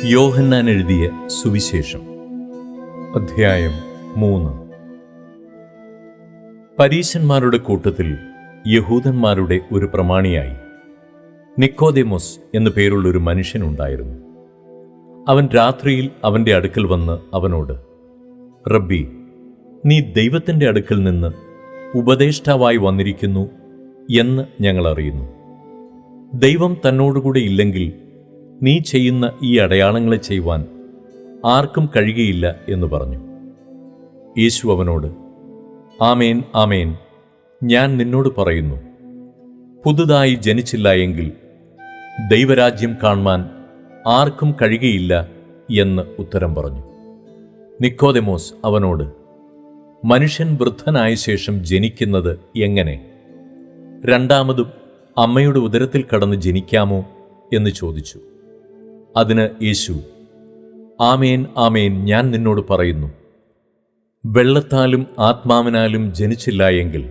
യോഹന്നാൻ എഴുതിയ സുവിശേഷം അധ്യായം 3. പരീശന്മാരുടെ കൂട്ടത്തിൽ യഹൂദന്മാരുടെ ഒരു പ്രമാണിയായി നിക്കോദേമോസ് എന്നു പേരുള്ളൊരു മനുഷ്യനുണ്ടായിരുന്നു. അവൻ രാത്രിയിൽ അവൻ്റെ അടുക്കൽ വന്ന് അവനോട്, റബ്ബി, നീ ദൈവത്തിൻ്റെ അടുക്കൽ നിന്ന് ഉപദേഷ്ടാവായി വന്നിരിക്കുന്നു എന്ന് ഞങ്ങൾ അറിയുന്നു. ദൈവം തന്നോടുകൂടെ ഇല്ലെങ്കിൽ നീ ചെയ്യുന്ന ഈ അടയാളങ്ങളെ ചെയ്യുവാൻ ആർക്കും കഴിയുകയില്ല എന്ന് പറഞ്ഞു. യേശു അവനോട്, ആമേൻ ആമേൻ, ഞാൻ നിന്നോട് പറയുന്നു, പുതുതായി ജനിച്ചില്ല എങ്കിൽ ദൈവരാജ്യം കാണുവാൻ ആർക്കും കഴിയുകയില്ല എന്ന് ഉത്തരം പറഞ്ഞു. നിക്കോദേമോസ് അവനോട്, മനുഷ്യൻ വൃദ്ധനായ ശേഷം ജനിക്കുന്നത് എങ്ങനെ? രണ്ടാമതും അമ്മയുടെ ഉദരത്തിൽ കടന്ന് ജനിക്കാമോ എന്ന് ചോദിച്ചു. അതിന് യേശു, ആമേൻ ആമേൻ, ഞാൻ നിന്നോട് പറയുന്നു, വെള്ളത്താലും ആത്മാവിനാലും ജനിച്ചില്ല എങ്കിൽ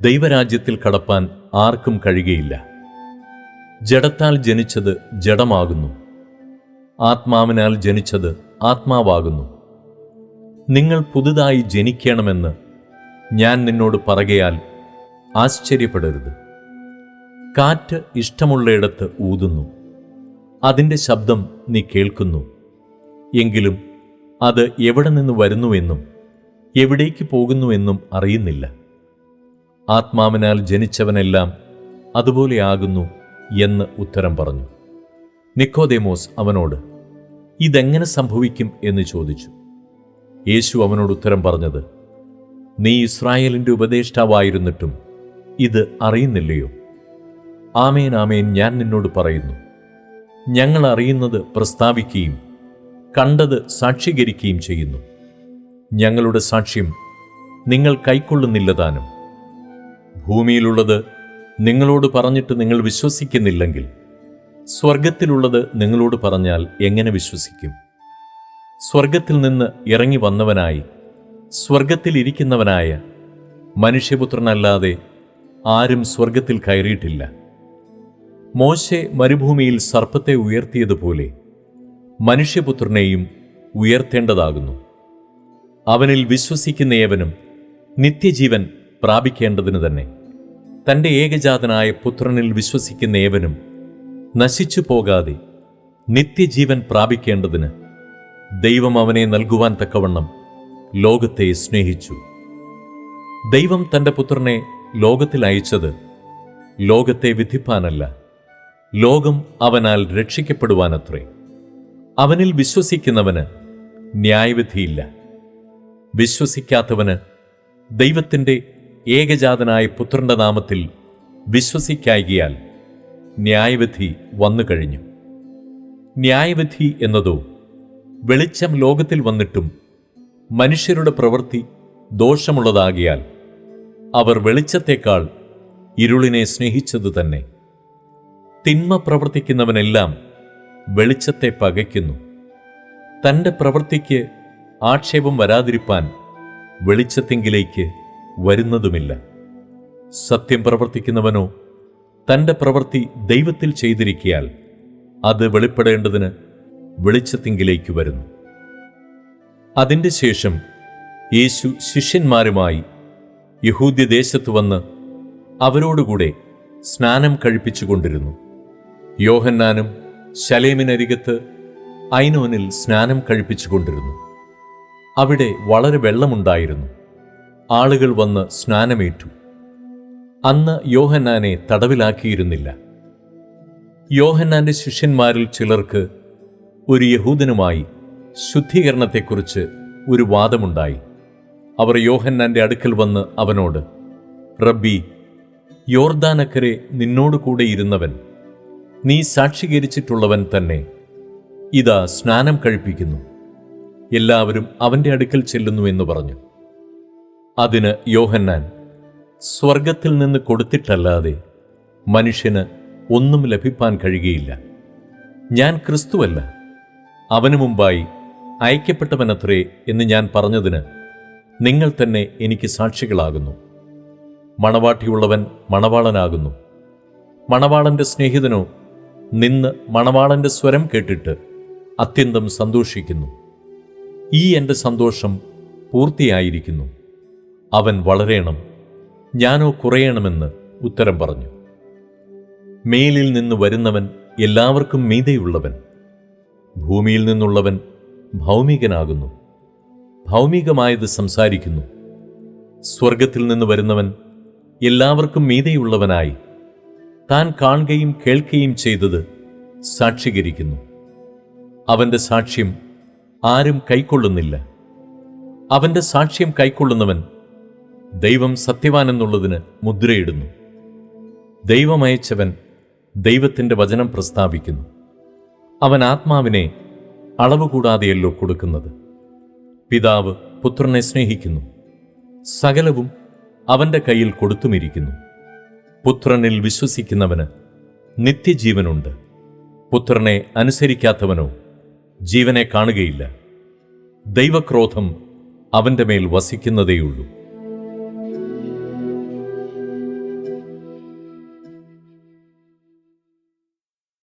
ദൈവരാജ്യത്തിൽ കടപ്പാൻ ആർക്കും കഴിയുകയില്ല. ജഡത്താൽ ജനിച്ചത് ജഡമാകുന്നു, ആത്മാവിനാൽ ജനിച്ചത് ആത്മാവാകുന്നു. നിങ്ങൾ പുതുതായി ജനിക്കണമെന്ന് ഞാൻ നിന്നോട് പറകയാൽ ആശ്ചര്യപ്പെടരുത്. കാറ്റ് ഇഷ്ടമുള്ളയിടത്ത് ഊതുന്നു, അതിൻ്റെ ശബ്ദം നീ കേൾക്കുന്നു, എങ്കിലും അത് എവിടെ നിന്ന് വരുന്നുവെന്നും എവിടേക്ക് പോകുന്നുവെന്നും അറിയുന്നില്ല. ആത്മാവിനാൽ ജനിച്ചവനെല്ലാം അതുപോലെയാകുന്നു എന്ന് ഉത്തരം പറഞ്ഞു. നിക്കോദേമോസ് അവനോട്, ഇതെങ്ങനെ സംഭവിക്കും എന്ന് ചോദിച്ചു. യേശു അവനോട് ഉത്തരം പറഞ്ഞത്, നീ ഇസ്രായേലിൻ്റെ ഉപദേഷ്ടാവായിരുന്നിട്ടും ഇത് അറിയുന്നില്ലയോ? ആമേൻ ആമേൻ, ഞാൻ നിന്നോട് പറയുന്നു, ഞങ്ങൾ അറിയുന്നത് പ്രസ്താവിക്കുകയും കണ്ടത് സാക്ഷീകരിക്കുകയും ചെയ്യുന്നു. ഞങ്ങളുടെ സാക്ഷ്യം നിങ്ങൾ കൈക്കൊള്ളുന്നില്ലതാനും. ഭൂമിയിലുള്ളത് നിങ്ങളോട് പറഞ്ഞിട്ട് നിങ്ങൾ വിശ്വസിക്കുന്നില്ലെങ്കിൽ സ്വർഗത്തിലുള്ളത് നിങ്ങളോട് പറഞ്ഞാൽ എങ്ങനെ വിശ്വസിക്കും? സ്വർഗത്തിൽ നിന്ന് ഇറങ്ങി വന്നവനായി സ്വർഗത്തിലിരിക്കുന്നവനായ മനുഷ്യപുത്രനല്ലാതെ ആരും സ്വർഗത്തിൽ കയറിയിട്ടില്ല. മോശെ മരുഭൂമിയിൽ സർപ്പത്തെ ഉയർത്തിയതുപോലെ മനുഷ്യപുത്രനെയും ഉയർത്തേണ്ടതാകുന്നു. അവനിൽ വിശ്വസിക്കുന്ന ഏവനും നിത്യജീവൻ പ്രാപിക്കേണ്ടതിന് തന്നെ. തൻ്റെ ഏകജാതനായ പുത്രനിൽ വിശ്വസിക്കുന്ന ഏവനും നശിച്ചു പോകാതെ നിത്യജീവൻ പ്രാപിക്കേണ്ടതിന് ദൈവം അവനെ നൽകുവാൻ തക്കവണ്ണം ലോകത്തെ സ്നേഹിച്ചു. ദൈവം തൻ്റെ പുത്രനെ ലോകത്തിൽ അയച്ചത് ലോകത്തെ വിധിപ്പാനല്ല, ലോകം അവനാൽ രക്ഷിക്കപ്പെടുവാനത്രേ. അവനിൽ വിശ്വസിക്കുന്നവന് ന്യായവിധിയില്ല. വിശ്വസിക്കാത്തവന് ദൈവത്തിൻ്റെ ഏകജാതനായ പുത്രന്റെ നാമത്തിൽ വിശ്വസിക്കായികയാൽ ന്യായവിധി വന്നു കഴിഞ്ഞു. ന്യായവിധി എന്നതോ വെളിച്ചം ലോകത്തിൽ വന്നിട്ടും മനുഷ്യരുടെ പ്രവൃത്തി ദോഷമുള്ളതാകിയാൽ അവർ വെളിച്ചത്തേക്കാൾ ഇരുളിനെ സ്നേഹിച്ചത് തന്നെ. തിന്മ പ്രവർത്തിക്കുന്നവനെല്ലാം വെളിച്ചത്തെ പകയ്ക്കുന്നു, തൻ്റെ പ്രവൃത്തിക്ക് ആക്ഷേപം വരാതിരിപ്പാൻ വെളിച്ചത്തെങ്കിലേക്ക് വരുന്നതുമില്ല. സത്യം പ്രവർത്തിക്കുന്നവനോ തൻ്റെ പ്രവൃത്തി ദൈവത്തിൽ ചെയ്തിരിക്കയാൽ അത് വെളിപ്പെടേണ്ടതിന് വെളിച്ചത്തെങ്കിലേക്ക് വരുന്നു. അതിൻ്റെ ശേഷം യേശു ശിഷ്യന്മാരുമായി യഹൂദ്യദേശത്ത് വന്ന് അവരോടുകൂടെ സ്നാനം കഴിപ്പിച്ചുകൊണ്ടിരുന്നു. യോഹന്നാനും ശലേമിനരികത്ത് ഐനോനിൽ സ്നാനം കഴിപ്പിച്ചുകൊണ്ടിരുന്നു. അവിടെ വളരെ വെള്ളമുണ്ടായിരുന്നു. ആളുകൾ വന്ന് സ്നാനമേറ്റു. അന്ന് യോഹന്നാനെ തടവിലാക്കിയിരുന്നില്ല. യോഹന്നാന്റെ ശിഷ്യന്മാരിൽ ചിലർക്ക് ഒരു യഹൂദനുമായി ശുദ്ധീകരണത്തെക്കുറിച്ച് ഒരു വാദമുണ്ടായി. അവർ യോഹന്നാന്റെ അടുക്കൽ വന്ന് അവനോട്, റബ്ബി, യോർദാനക്കരെ നിന്നോട് കൂടെ ഇരുന്നവൻ, നീ സാക്ഷീകരിച്ചിട്ടുള്ളവൻ തന്നെ ഇതാ സ്നാനം കഴിപ്പിക്കുന്നു, എല്ലാവരും അവൻ്റെ അടുക്കൽ ചെല്ലുന്നു എന്ന് പറഞ്ഞു. അതിന് യോഹന്നാൻ, സ്വർഗത്തിൽ നിന്ന് കൊടുത്തിട്ടല്ലാതെ മനുഷ്യന് ഒന്നും ലഭിപ്പാൻ കഴിയുകയില്ല. ഞാൻ ക്രിസ്തുവല്ല, അവനു മുമ്പായി അയക്കപ്പെട്ടവനത്രേ എന്ന് ഞാൻ പറഞ്ഞതിന് നിങ്ങൾ തന്നെ എനിക്ക് സാക്ഷികളാകുന്നു. മണവാട്ടിയുള്ളവൻ മണവാളനാകുന്നു. മണവാളന്റെ സ്നേഹിതനോ നിന്ന് മണവാളന്റെ സ്വരം കേട്ടിട്ട് അത്യന്തം സന്തോഷിക്കുന്നു. ഈ എൻ്റെ സന്തോഷം പൂർത്തിയായിരിക്കുന്നു. അവൻ വളരേണം, ഞാനോ കുറയണമെന്ന് ഉത്തരം പറഞ്ഞു. മേലിൽ നിന്ന് വരുന്നവൻ എല്ലാവർക്കും മീതെയുള്ളവൻ. ഭൂമിയിൽ നിന്നുള്ളവൻ ഭൗമികനാകുന്നു, ഭൗമികമായത് സംസാരിക്കുന്നു. സ്വർഗത്തിൽ നിന്ന് വരുന്നവൻ എല്ലാവർക്കും മീതെയുള്ളവനായി താൻ കാണുകയും കേൾക്കുകയും ചെയ്തത് സാക്ഷീകരിക്കുന്നു. അവൻ്റെ സാക്ഷ്യം ആരും കൈക്കൊള്ളുന്നില്ല. അവൻ്റെ സാക്ഷ്യം കൈക്കൊള്ളുന്നവൻ ദൈവം സത്യവാനെന്നുള്ളതിന് മുദ്രയിടുന്നു. ദൈവമയച്ചവൻ ദൈവത്തിൻ്റെ വചനം പ്രസ്താവിക്കുന്നു. അവൻ ആത്മാവിനെ അളവ് കൂടാതെയല്ലോ കൊടുക്കുന്നത്. പിതാവ് പുത്രനെ സ്നേഹിക്കുന്നു, സകലവും അവൻ്റെ കയ്യിൽ കൊടുത്തുമിരിക്കുന്നു. പുത്രനിൽ വിശ്വസിക്കുന്നവന് നിത്യജീവനുണ്ട്. പുത്രനെ അനുസരിക്കാത്തവനോ ജീവനെ കാണുകയില്ല. ദൈവക്രോധം അവൻ്റെ മേൽ വസിക്കുന്നതേയുള്ളൂ.